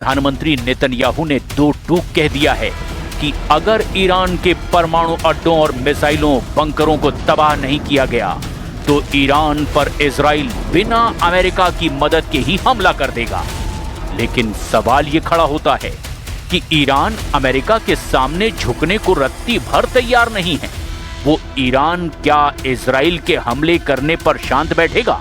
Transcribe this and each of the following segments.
प्रधानमंत्री नेतन्याहू ने दो टूक कह दिया है कि अगर ईरान के परमाणु अड्डों और मिसाइलों बंकरों को तबाह नहीं किया गया तो ईरान पर इजराइल बिना अमेरिका की मदद के ही हमला कर देगा। लेकिन सवाल ये खड़ा होता है कि ईरान अमेरिका के सामने झुकने को रत्ती भर तैयार नहीं है। वो ईरान क्या इजराइल के हमले करने पर शांत बैठेगा?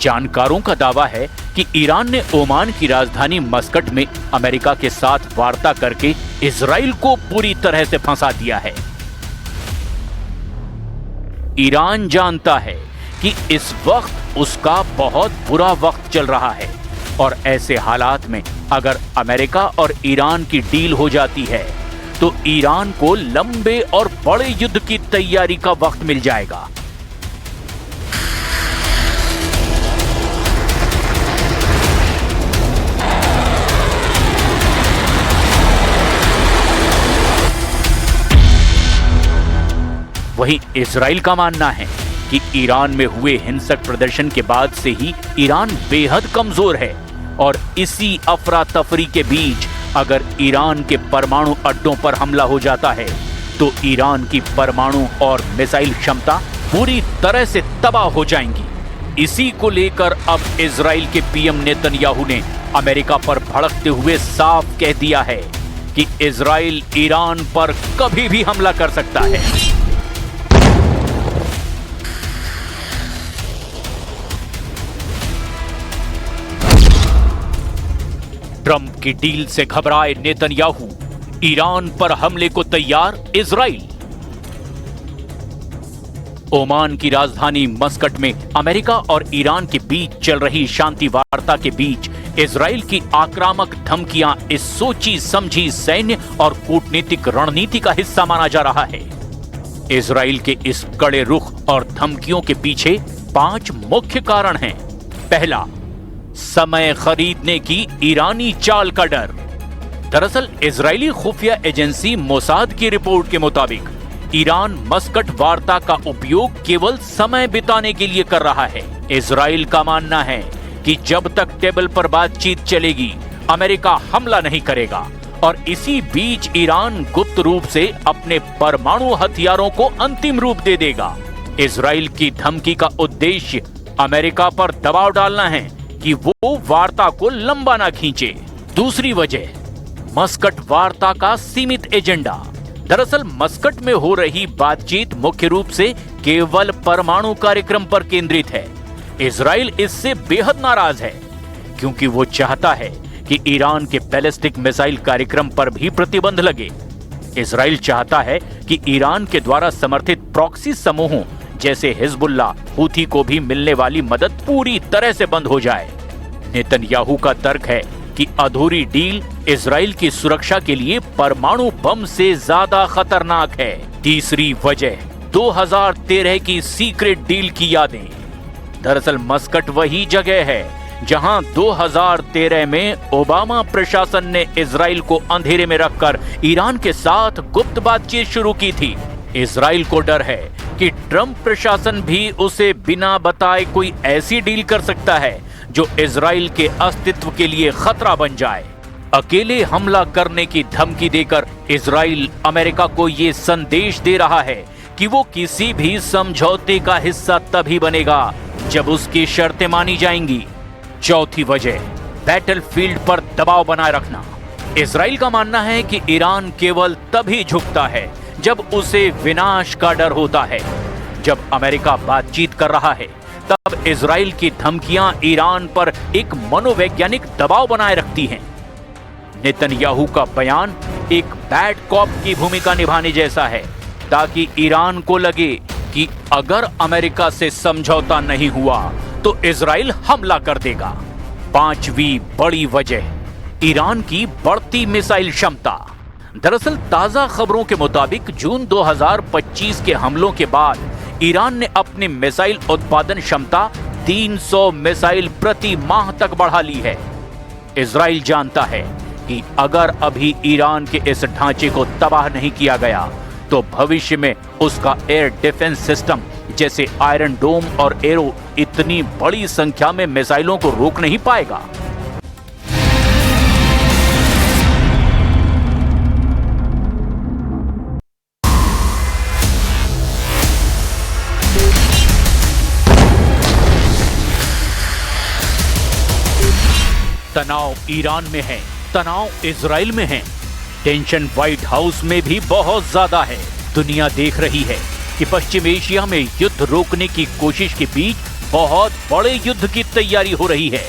जानकारों का दावा है कि ईरान ने ओमान की राजधानी मस्कट में अमेरिका के साथ वार्ता करके इजराइल को पूरी तरह से फंसा दिया है। ईरान जानता है कि इस वक्त उसका बहुत बुरा वक्त चल रहा है और ऐसे हालात में अगर अमेरिका और ईरान की डील हो जाती है तो ईरान को लंबे और बड़े युद्ध की तैयारी का वक्त मिल जाएगा। वहीं इजराइल का मानना है कि ईरान में हुए हिंसक प्रदर्शन के बाद से ही ईरान बेहद कमजोर है और इसी अफरा तफरी के बीच अगर ईरान के परमाणु अड्डों पर हमला हो जाता है तो ईरान की परमाणु और मिसाइल क्षमता पूरी तरह से तबाह हो जाएंगी। इसी को लेकर अब इजराइल के पीएम नेतन्याहू ने अमेरिका पर भड़कते हुए साफ कह दिया है कि इजराइल ईरान पर कभी भी हमला कर सकता है। ट्रंप की डील से घबराए नेतन्याहू, ईरान पर हमले को तैयार इजराइल। ओमान की राजधानी मस्कट में अमेरिका और ईरान के बीच चल रही शांति वार्ता के बीच इजराइल की आक्रामक धमकियां इस सोची समझी सैन्य और कूटनीतिक रणनीति का हिस्सा माना जा रहा है। इजराइल के इस कड़े रुख और धमकियों के पीछे 5 मुख्य कारण हैं। पहला, समय खरीदने की ईरानी चाल का डर। दरअसल इजरायली खुफिया एजेंसी मोसाद की रिपोर्ट के मुताबिक ईरान मस्कट वार्ता का उपयोग केवल समय बिताने के लिए कर रहा है। इजराइल का मानना है कि जब तक टेबल पर बातचीत चलेगी अमेरिका हमला नहीं करेगा और इसी बीच ईरान गुप्त रूप से अपने परमाणु हथियारों को अंतिम रूप दे देगा। इजराइल की धमकी का उद्देश्य अमेरिका पर दबाव डालना है कि वो वार्ता को लंबा ना खींचे। दूसरी वजह, मस्कट वार्ता का सीमित एजेंडा। दरअसल मस्कट में हो रही बातचीत मुख्य रूप से केवल परमाणु कार्यक्रम पर केंद्रित है। इजराइल इससे बेहद नाराज है क्योंकि वो चाहता है कि ईरान के बैलिस्टिक मिसाइल कार्यक्रम पर भी प्रतिबंध लगे। इजराइल चाहता है कि ईरान के द्वारा समर्थित प्रॉक्सी समूहों जैसे हिजबुल्ला, हूथी को भी मिलने वाली मदद पूरी तरह से बंद हो जाए। नेतन्याहू का तर्क है कि अधूरी डील इजराइल की सुरक्षा के लिए परमाणु बम से ज्यादा खतरनाक है। तीसरी वजह, 2013 की सीक्रेट डील की यादें। दरअसल मस्कट वही जगह है जहां 2013 में ओबामा प्रशासन ने इजराइल को अंधेरे में रखकर ईरान के साथ गुप्त बातचीत शुरू की थी। इजराइल को डर है कि ट्रंप प्रशासन भी उसे बिना बताए कोई ऐसी डील कर सकता है जो इजराइल के अस्तित्व के लिए खतरा बन जाए। अकेले हमला करने की धमकी देकर इजराइल अमेरिका को ये संदेश दे रहा है कि वो किसी भी समझौते का हिस्सा तभी बनेगा जब उसकी शर्तें मानी जाएंगी। चौथी वजह, बैटलफील्ड पर दबाव बनाए रखना। इजराइल का मानना है कि ईरान केवल तभी झुकता है जब उसे विनाश का डर होता है। जब अमेरिका बातचीत कर रहा है तब इजराइल की धमकियां ईरान पर एक मनोवैज्ञानिक दबाव बनाए रखती हैं। नेतन्याहू का बयान एक बैड कॉप की भूमिका निभाने जैसा है ताकि ईरान को लगे कि अगर अमेरिका से समझौता नहीं हुआ तो इजराइल हमला कर देगा। 5वीं बड़ी वजह, ईरान की बढ़ती मिसाइल क्षमता। दरअसल ताजा खबरों के मुताबिक जून 2025 के हमलों के बाद ईरान ने अपनी मिसाइल उत्पादन क्षमता 300 मिसाइल प्रति माह तक बढ़ा ली है। इजराइल जानता है कि अगर अभी ईरान के इस ढांचे को तबाह नहीं किया गया तो भविष्य में उसका एयर डिफेंस सिस्टम जैसे आयरन डोम और एरो इतनी बड़ी संख्या में मिसाइलों को रोक नहीं पाएगा। तनाव ईरान में है, तनाव इजराइल में है, टेंशन व्हाइट हाउस में भी बहुत ज्यादा है। दुनिया देख रही है कि पश्चिम एशिया में युद्ध रोकने की कोशिश के बीच बहुत बड़े युद्ध की तैयारी हो रही है।